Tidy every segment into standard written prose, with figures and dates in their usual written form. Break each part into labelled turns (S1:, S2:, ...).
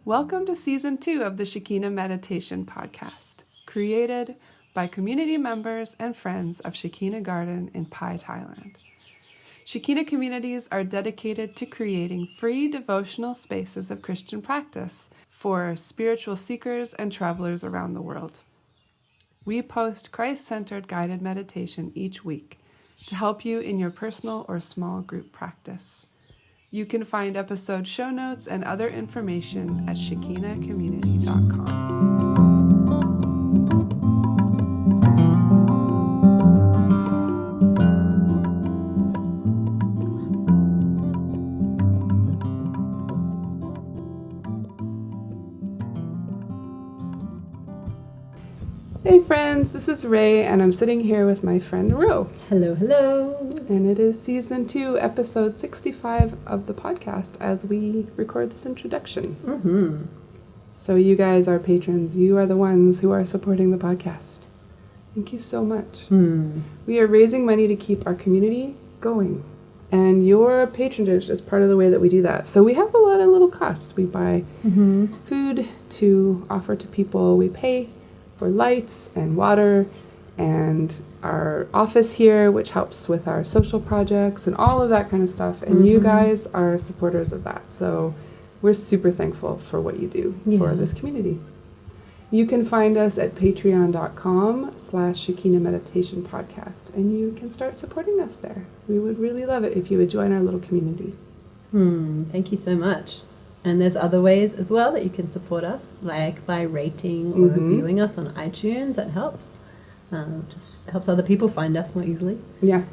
S1: Welcome to Season 2 of the Shekina Meditation Podcast, created by community members and friends of Shekina Garden in Pai, Thailand. Shekina communities are dedicated to creating free devotional spaces of Christian practice for spiritual seekers and travelers around the world. We post Christ-centered guided meditation each week to help you in your personal or small group practice. You can find episode show notes and other information at shekinacommunity.com. Hey friends, this is Ray, and I'm sitting here with my friend Ro.
S2: Hello, hello.
S1: And it is Season 2, Episode 65 of the podcast as we record this introduction.
S2: Mm-hmm.
S1: So you guys are patrons. You are the ones who are supporting the podcast. Thank you so much. We are raising money to keep our community going. And your patronage is part of the way that we do that. So we have a lot of little costs. We buy food to offer to people. We pay for lights and water and our office here, which helps with our social projects and all of that kind of stuff. And you guys are supporters of that. So we're super thankful for what you do for this community. You can find us at patreon.com/Shekina Meditation Podcast, and you can start supporting us there. We would really love it if you would join our little community.
S2: Thank you so much. And there's other ways as well that you can support us, like by rating or reviewing us on iTunes. That helps. Just helps other people find us more easily.
S1: Yeah.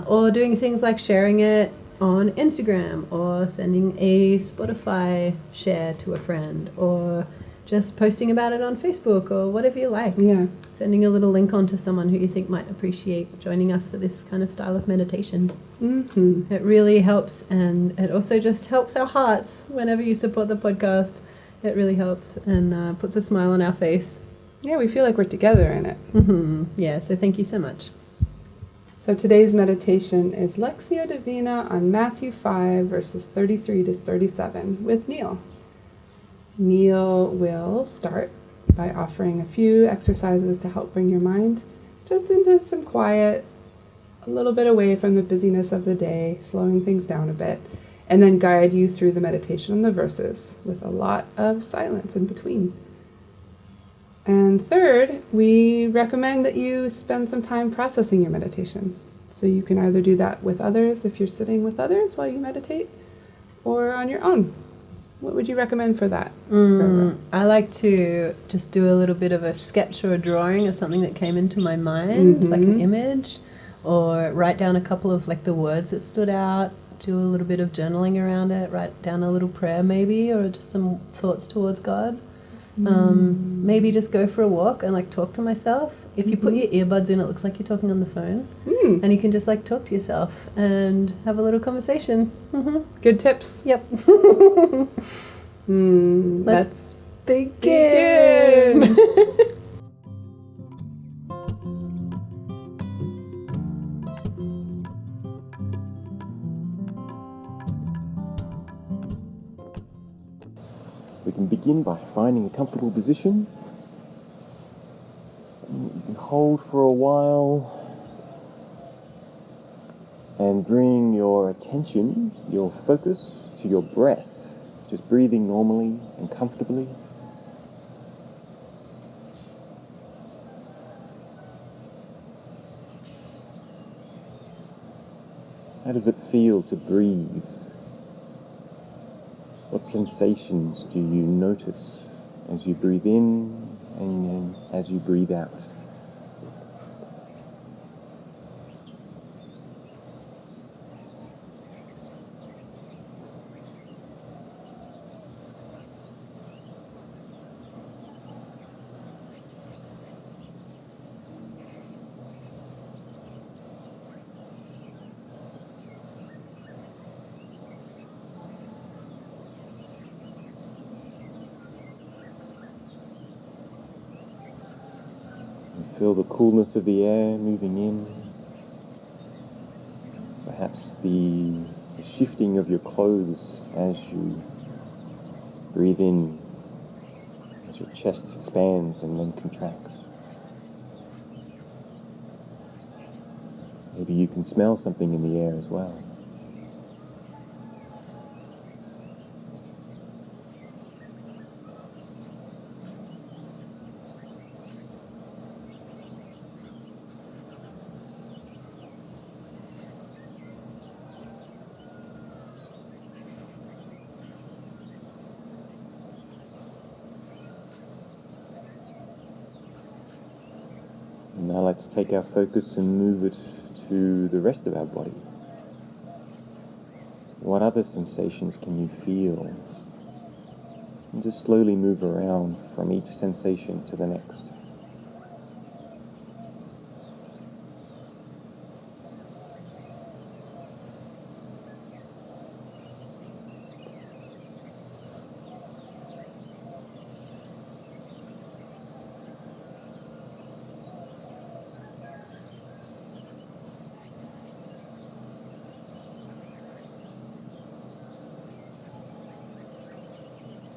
S2: Or doing things like sharing it on Instagram, or sending a Spotify share to a friend, or just posting about it on Facebook, or whatever you like.
S1: Yeah.
S2: Sending a little link on to someone who you think might appreciate joining us for this kind of style of meditation. It really helps, and it also just helps our hearts whenever you support the podcast. It really helps and puts a smile on our face.
S1: Yeah, we feel like we're together in it.
S2: Yeah, so thank you so much.
S1: So today's meditation is Lectio Divina on Matthew 5, verses 33 to 37 with Neil. Neil will start by offering a few exercises to help bring your mind just into some quiet, a little bit away from the busyness of the day, slowing things down a bit, and then guide you through the meditation on the verses with a lot of silence in between. And third, we recommend that you spend some time processing your meditation. So you can either do that with others if you're sitting with others while you meditate, or on your own. What would you recommend for that?
S2: I like to just do a little bit of a sketch or a drawing of something that came into my mind, like an image, or write down a couple of like the words that stood out, do a little bit of journaling around it, write down a little prayer maybe, or just some thoughts towards God. Maybe just go for a walk and like talk to myself. If you put your earbuds in, it looks like you're talking on the phone, and you can just like talk to yourself and have a little conversation.
S1: Good tips.
S2: Yep.
S1: Let's
S2: begin.
S3: We can begin by finding a comfortable position, something that you can hold for a while, and bring your attention, your focus to your breath, just breathing normally and comfortably. How does it feel to breathe? What sensations do you notice as you breathe in and then as you breathe out? Feel the coolness of the air moving in. Perhaps the shifting of your clothes as you breathe in as your chest expands and then contracts. Maybe you can smell something in the air as well. And now let's take our focus and move it to the rest of our body. What other sensations can you feel? And just slowly move around from each sensation to the next.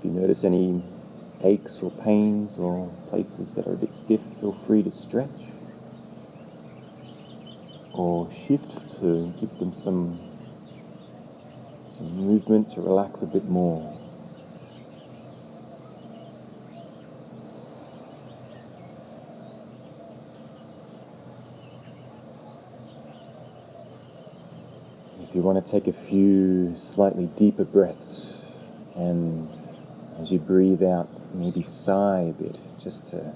S3: If you notice any aches or pains or places that are a bit stiff, feel free to stretch or shift to give them some movement to relax a bit more. If you want to take a few slightly deeper breaths, and as you breathe out, maybe sigh a bit, just to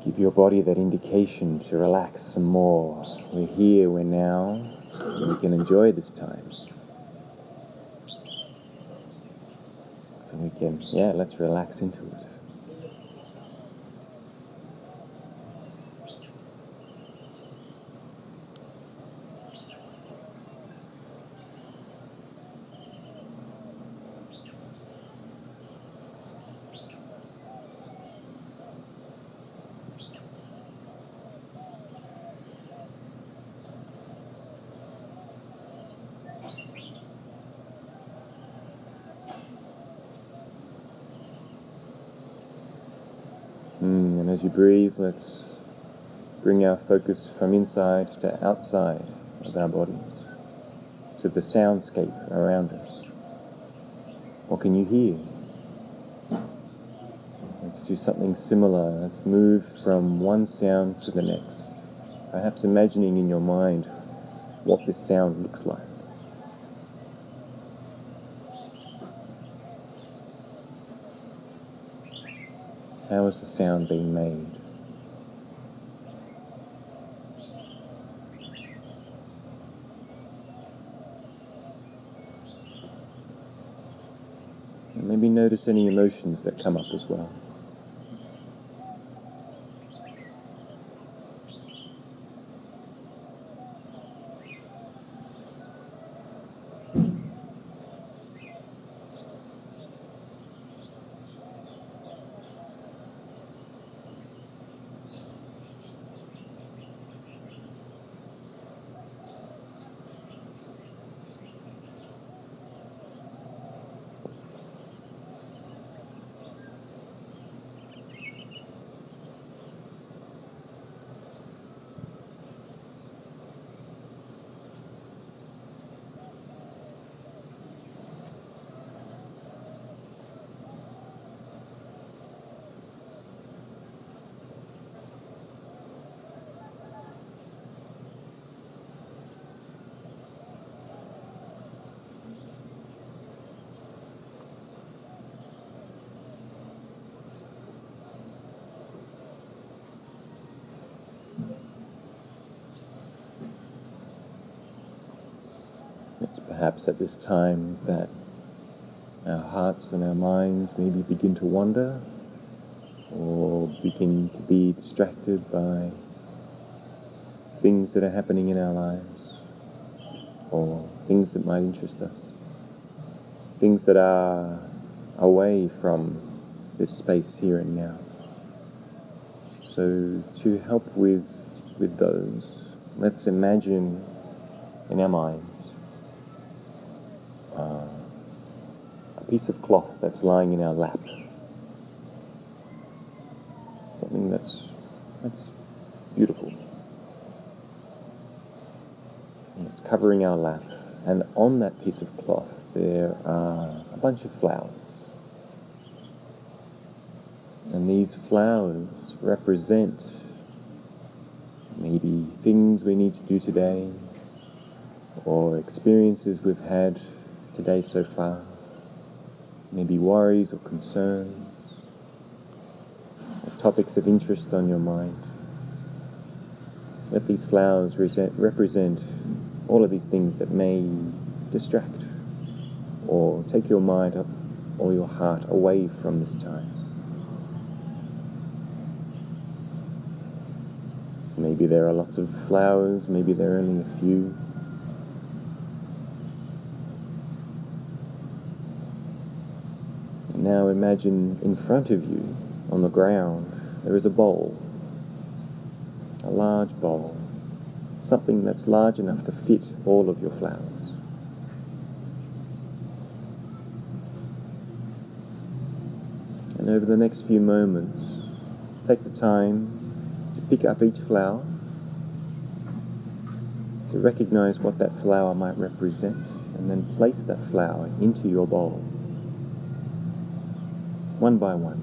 S3: give your body that indication to relax some more. We're here, we're now, and we can enjoy this time. So we can, let's relax into it. And as you breathe, let's bring our focus from inside to outside of our bodies, to the soundscape around us. What can you hear? Let's do something similar. Let's move from one sound to the next, perhaps imagining in your mind what this sound looks like. How is the sound being made? And maybe notice any emotions that come up as well. It's perhaps at this time that our hearts and our minds maybe begin to wander or begin to be distracted by things that are happening in our lives or things that might interest us, things that are away from this space here and now. So to help with those, let's imagine in our minds a piece of cloth that's lying in our lap. something that's beautiful. And it's covering our lap. And on that piece of cloth there are a bunch of flowers. And these flowers represent maybe things we need to do today, or experiences we've had today so far, maybe worries or concerns, or topics of interest on your mind. Let these flowers represent all of these things that may distract or take your mind up or your heart away from this time. Maybe there are lots of flowers, maybe there are only a few. And now imagine in front of you, on the ground, there is a bowl. A large bowl. Something that's large enough to fit all of your flowers. And over the next few moments, take the time to pick up each flower, to recognize what that flower might represent, and then place that flower into your bowl, one by one.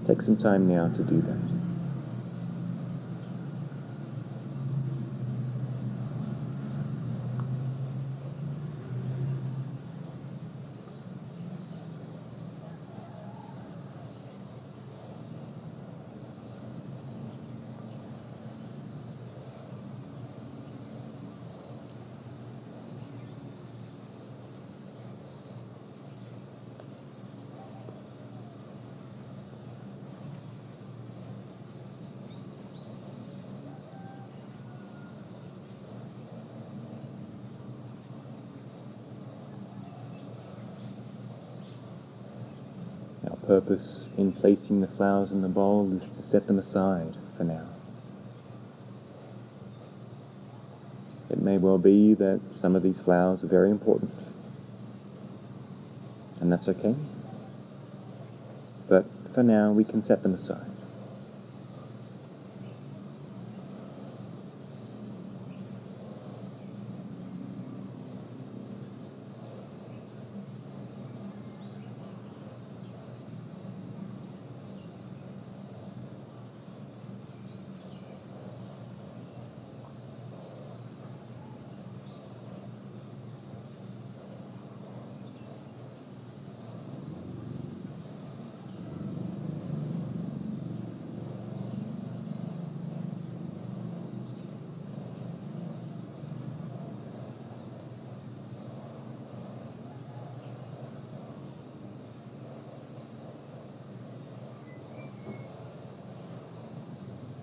S3: Take some time now to do that. Our purpose in placing the flowers in the bowl is to set them aside for now. It may well be that some of these flowers are very important, and that's okay. But for now, we can set them aside.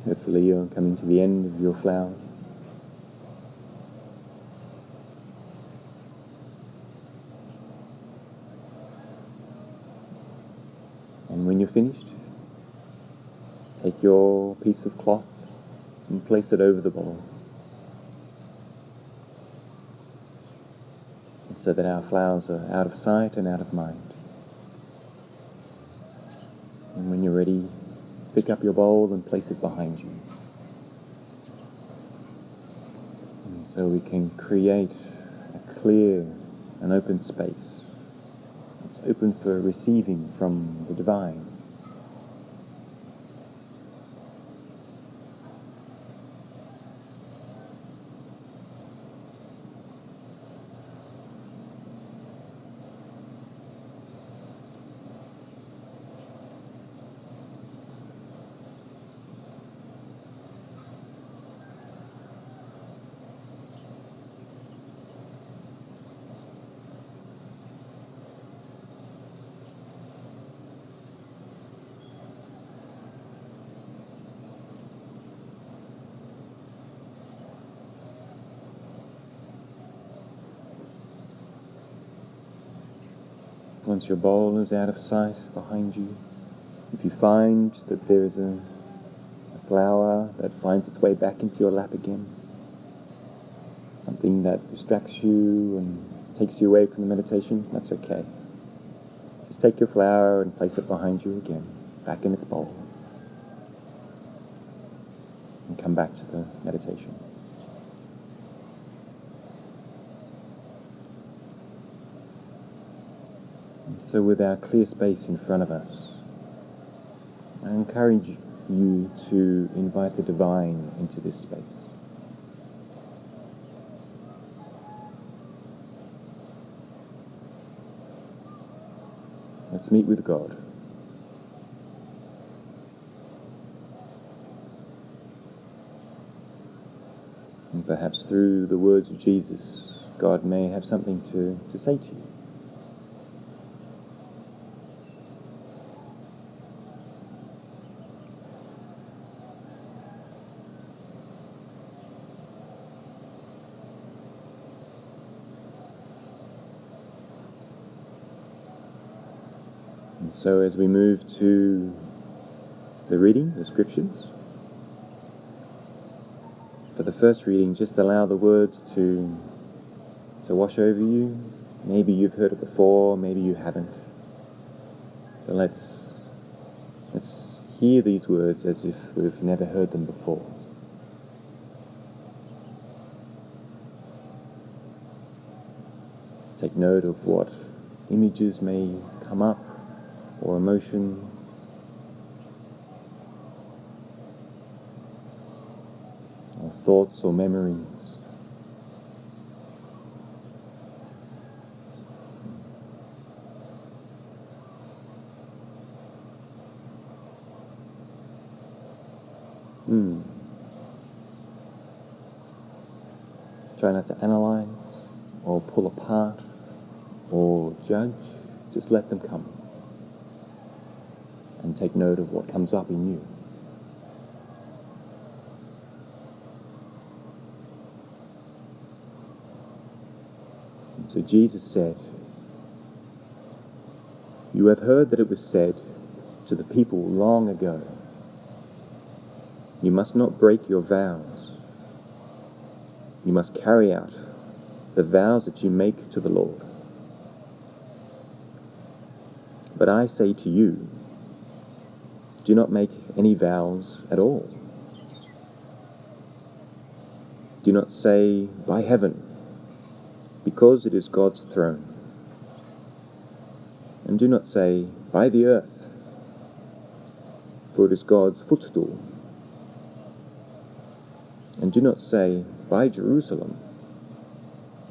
S3: Hopefully you're coming to the end of your flowers. And when you're finished, take your piece of cloth and place it over the bowl, so that our flowers are out of sight and out of mind. And when you're ready, pick up your bowl and place it behind you. And so we can create a clear and open space. It's open for receiving from the divine. Once your bowl is out of sight behind you, if you find that there is a flower that finds its way back into your lap again, something that distracts you and takes you away from the meditation, that's okay. Just take your flower and place it behind you again, back in its bowl. and come back to the meditation. And so with our clear space in front of us, I encourage you to invite the divine into this space. Let's meet with God. And perhaps through the words of Jesus, God may have something to say to you. And so as we move to the reading, the scriptures, for the first reading, just allow the words to wash over you. Maybe you've heard it before, maybe you haven't. But let's hear these words as if we've never heard them before. Take note of what images may come up, or emotions, or thoughts or memories. Try not to analyze or pull apart or judge. Just let them come and take note of what comes up in you. And so Jesus said, "You have heard that it was said to the people long ago, 'You must not break your vows. You must carry out the vows that you make to the Lord.' But I say to you, do not make any vows at all. Do not say, 'By heaven,' because it is God's throne. And do not say, 'By the earth,' for it is God's footstool. And do not say, 'By Jerusalem,'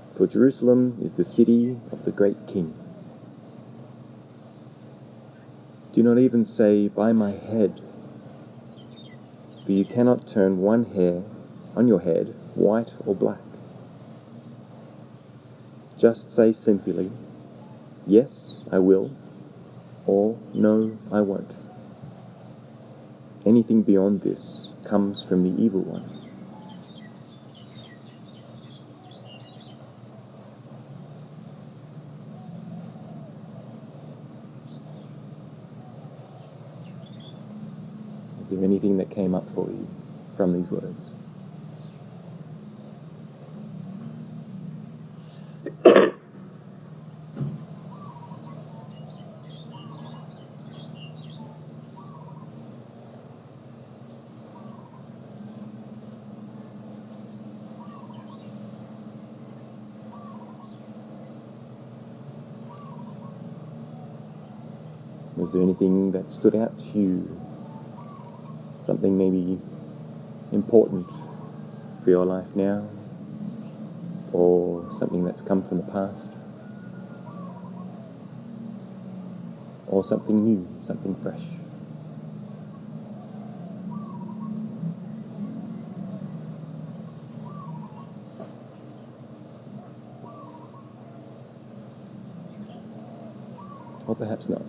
S3: for Jerusalem is the city of the great King. Do not even say, 'By my head,' for you cannot turn one hair on your head white or black. Just say simply, 'Yes, I will,' or 'No, I won't.' Anything beyond this comes from the evil one. Is there anything that came up for you from these words? Was there anything that stood out to you? Something maybe important for your life now? Or something that's come from the past? Or something new, something fresh? Or perhaps not.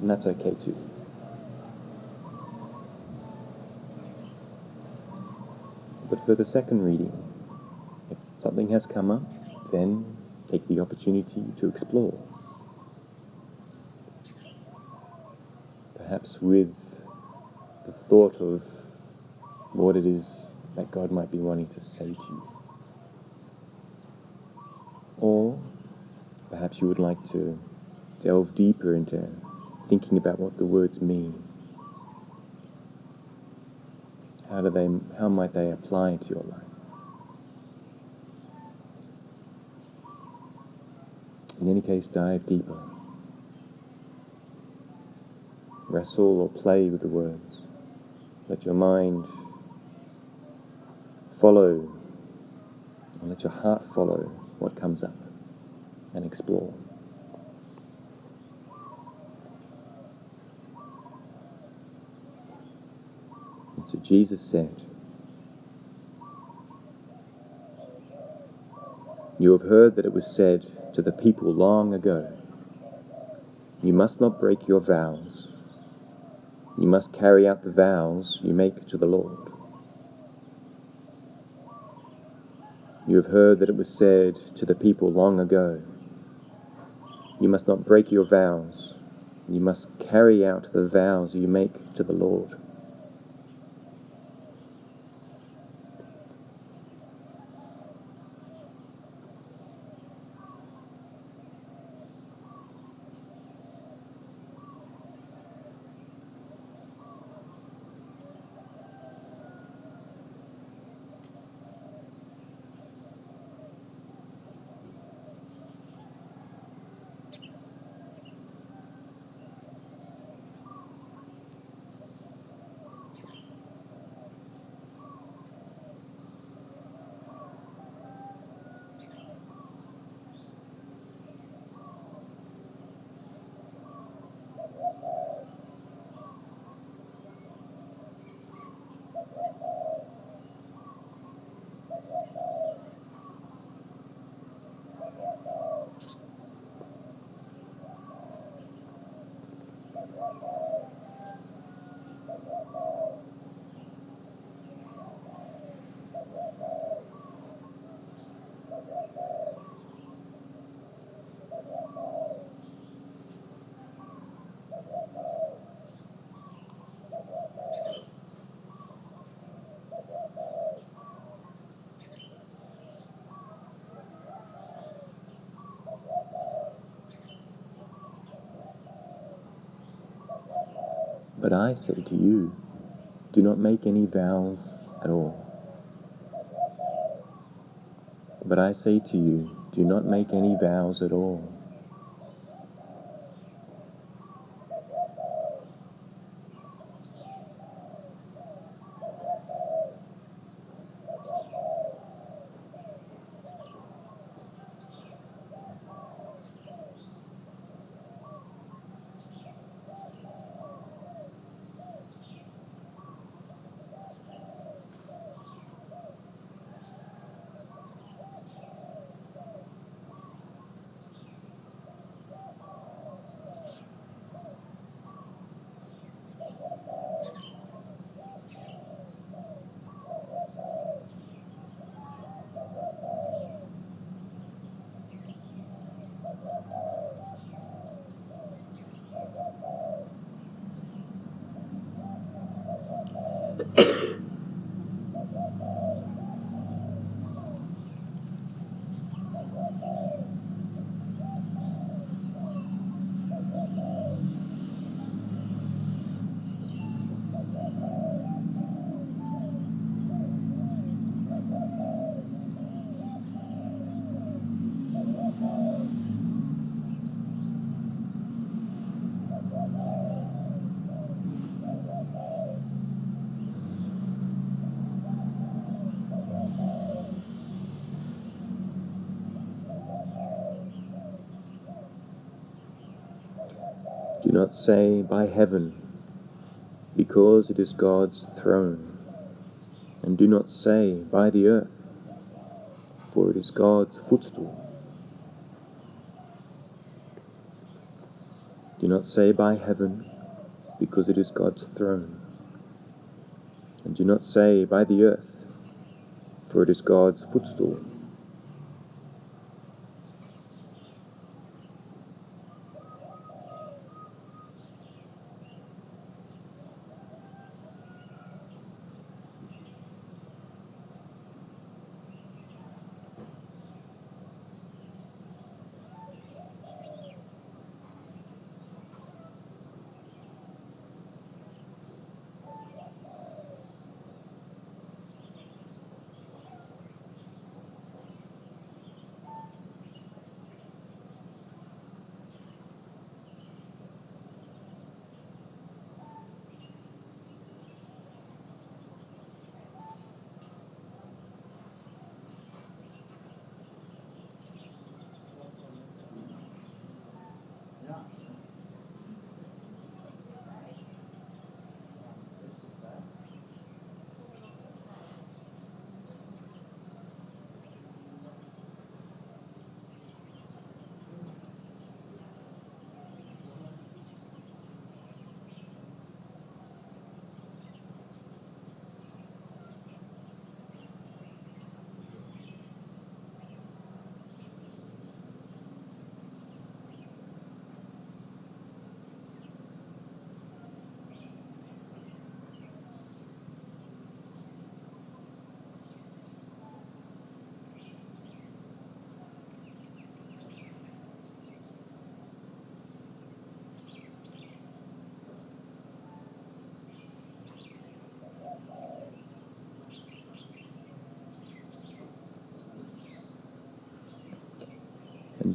S3: And that's okay too. But for the second reading, if something has come up, then take the opportunity to explore. Perhaps with the thought of what it is that God might be wanting to say to you. Or perhaps you would like to delve deeper into thinking about what the words mean. How how might they apply to your life? In any case, dive deeper. Wrestle or play with the words. Let your mind follow, and let your heart follow what comes up, and explore. And so Jesus said, "You have heard that it was said to the people long ago, 'You must not break your vows. You must carry out the vows you make to the Lord.' You have heard that it was said to the people long ago, 'You must not break your vows. You must carry out the vows you make to the Lord.' But I say to you, do not make any vows at all. But I say to you, do not make any vows at all. Do not say by heaven, because it is God's throne. And do not say by the earth, for it is God's footstool. Do not say by heaven, because it is God's throne. And do not say by the earth, for it is God's footstool.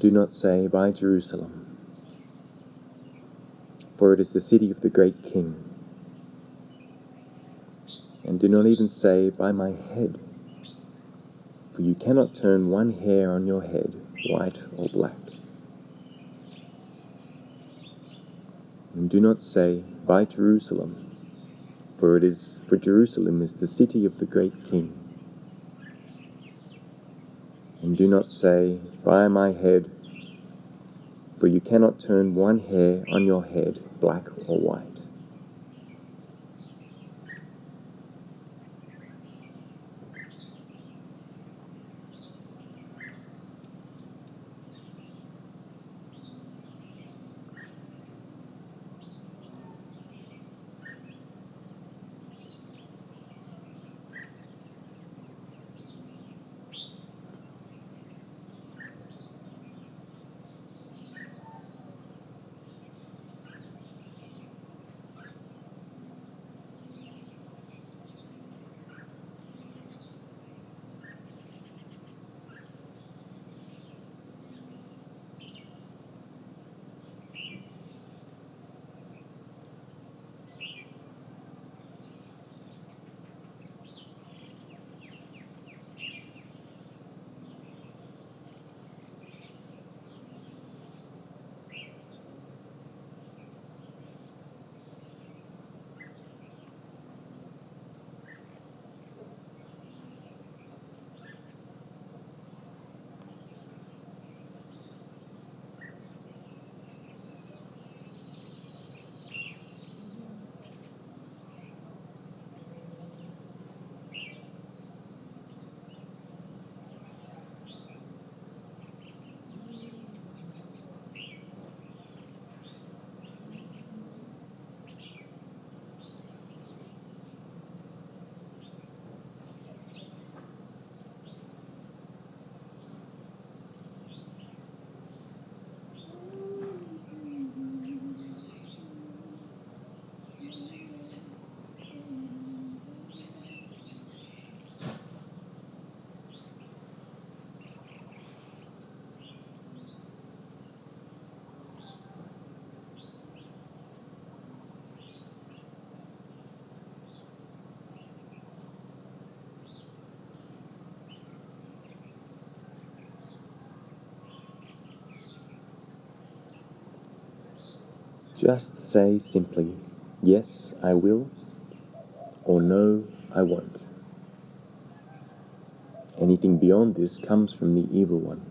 S3: do not say, by Jerusalem, for it is the city of the great King. And do not even say, by my head, for you cannot turn one hair on your head white or black. And do not say, by Jerusalem, for Jerusalem is the city of the great King. And do not say, by my head, for you cannot turn one hair on your head black or white. Just say simply, yes, I will, or no, I won't. Anything beyond this comes from the evil one.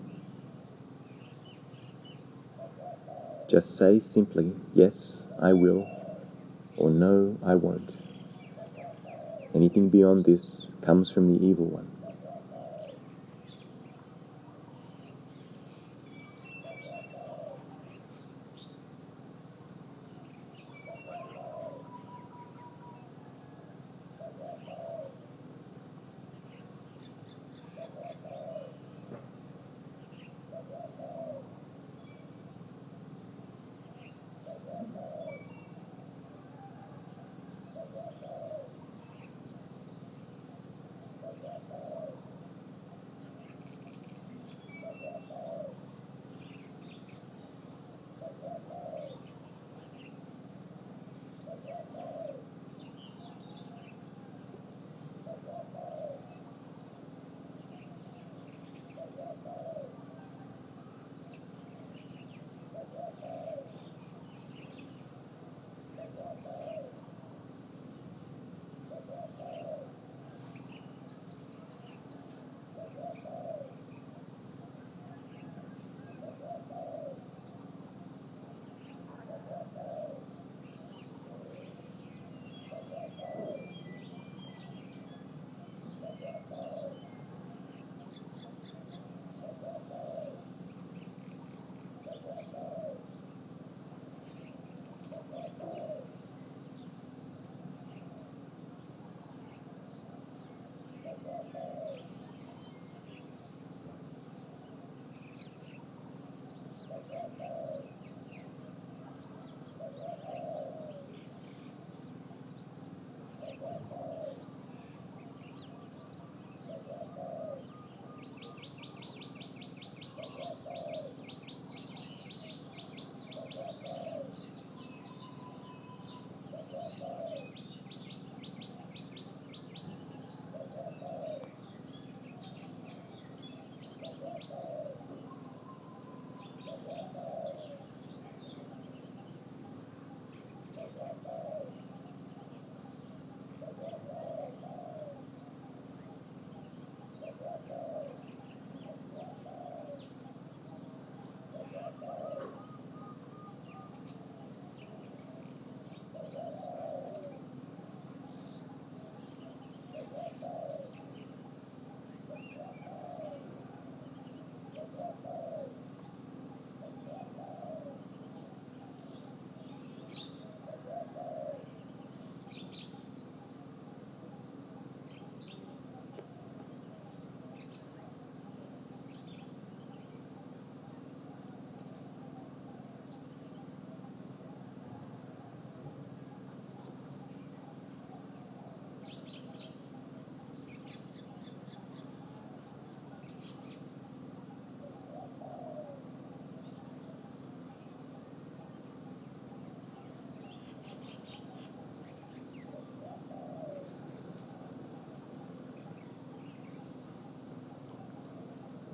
S3: Just say simply, yes, I will, or no, I won't. Anything beyond this comes from the evil one.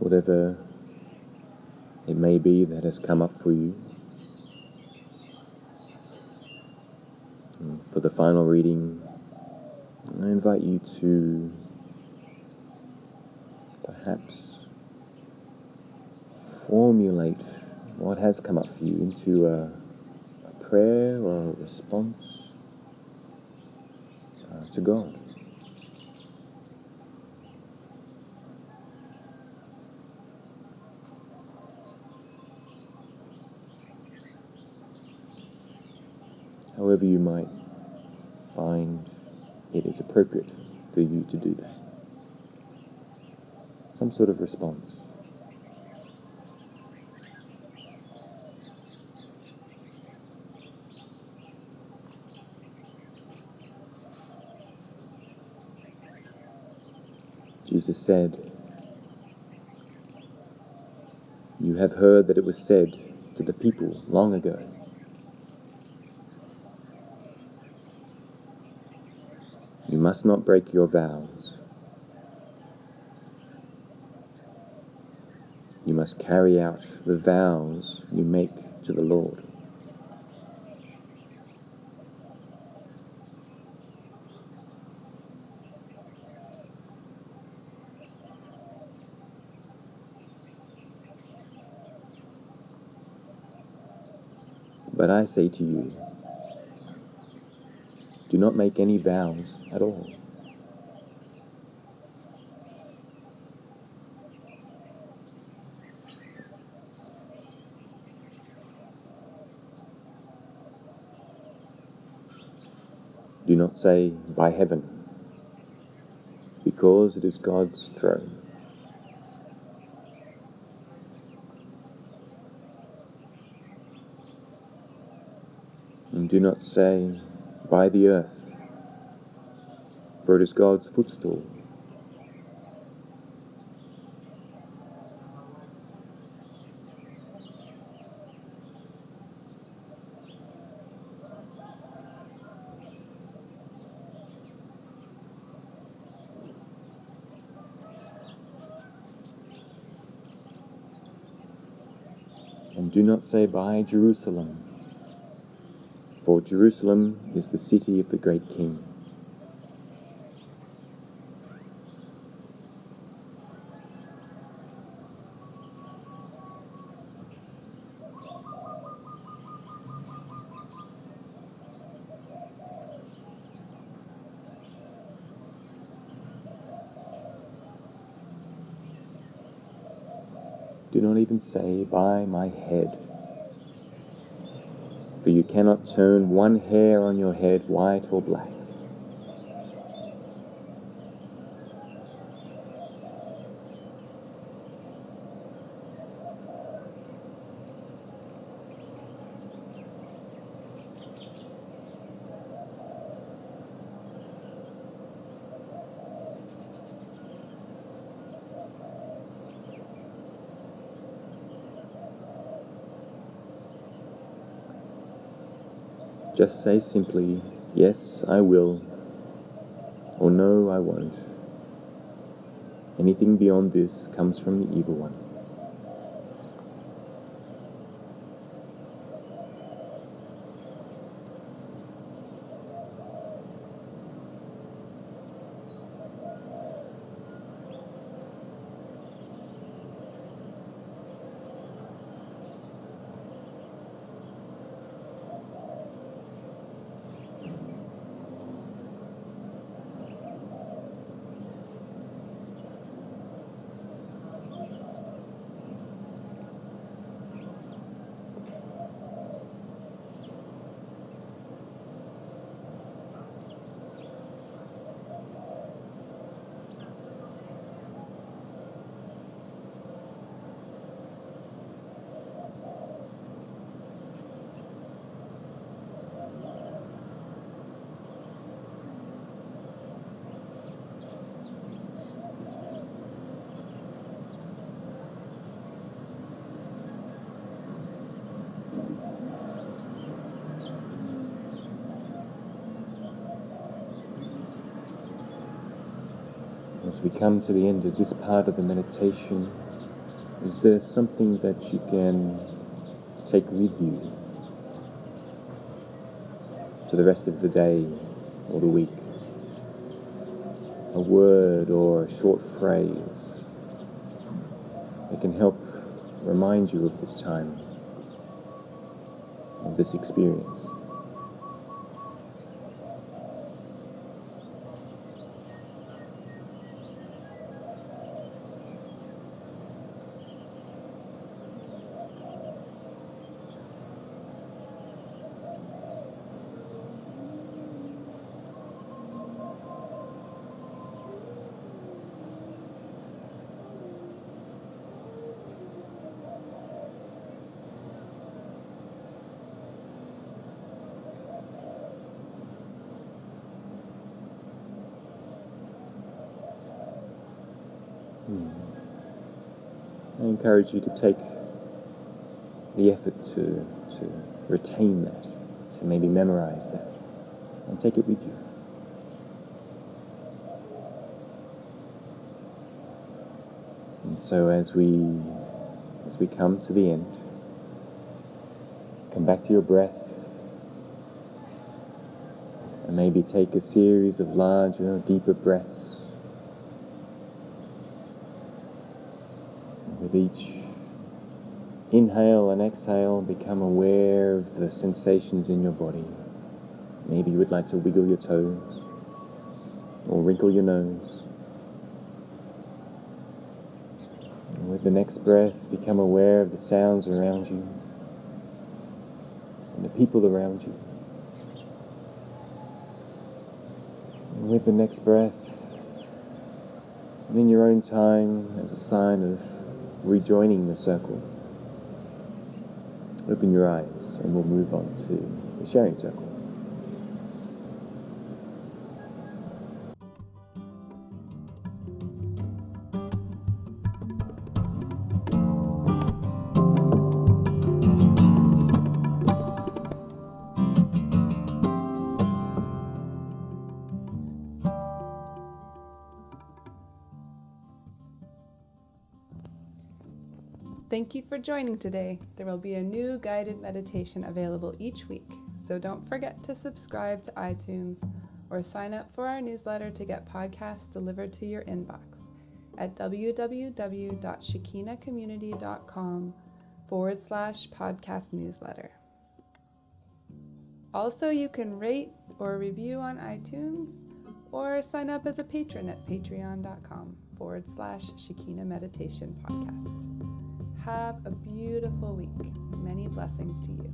S3: whatever it may be that has come up for you. And for the final reading, I invite you to perhaps formulate what has come up for you into a prayer or a response to God. However you might find it is appropriate for you to do that. Some sort of response. Jesus said, "You have heard that it was said to the people long ago, 'You must not break your vows. You must carry out the vows you make to the Lord.' But I say to you, do not make any vows at all. Do not say, 'By heaven,' because it is God's throne. And do not say, 'By the earth,' for it is God's footstool. And do not say, 'By Jerusalem,' for Jerusalem is the city of the great King. Do not even say, 'By my head,' for you cannot turn one hair on your head white or black. Just say simply, 'Yes, I will,' or 'No, I won't.' Anything beyond this comes from the evil one. As we come to the end of this part of the meditation, Is there something that you can take with you to the rest of the day or the week? A word or a short phrase that can help remind you of this time, of this experience. I encourage you to take the effort to retain that, to maybe memorize that, and take it with you. And so as we come to the end, come back to your breath, and maybe take a series of larger, deeper breaths. With each inhale and exhale, become aware of the sensations in your body. Maybe you would like to wiggle your toes or wrinkle your nose. And with the next breath, become aware of the sounds around you and the people around you. And with the next breath, and in your own time, as a sign of rejoining the circle, open your eyes and we'll move on to the sharing circle.
S1: Thank you for joining today. There will be a new guided meditation available each week, so don't forget to subscribe to iTunes or sign up for our newsletter to get podcasts delivered to your inbox at www.shekinacommunity.com/podcast newsletter. Also, you can rate or review on iTunes or sign up as a patron at patreon.com/Shekina Meditation Podcast. Have a beautiful week. Many blessings to you.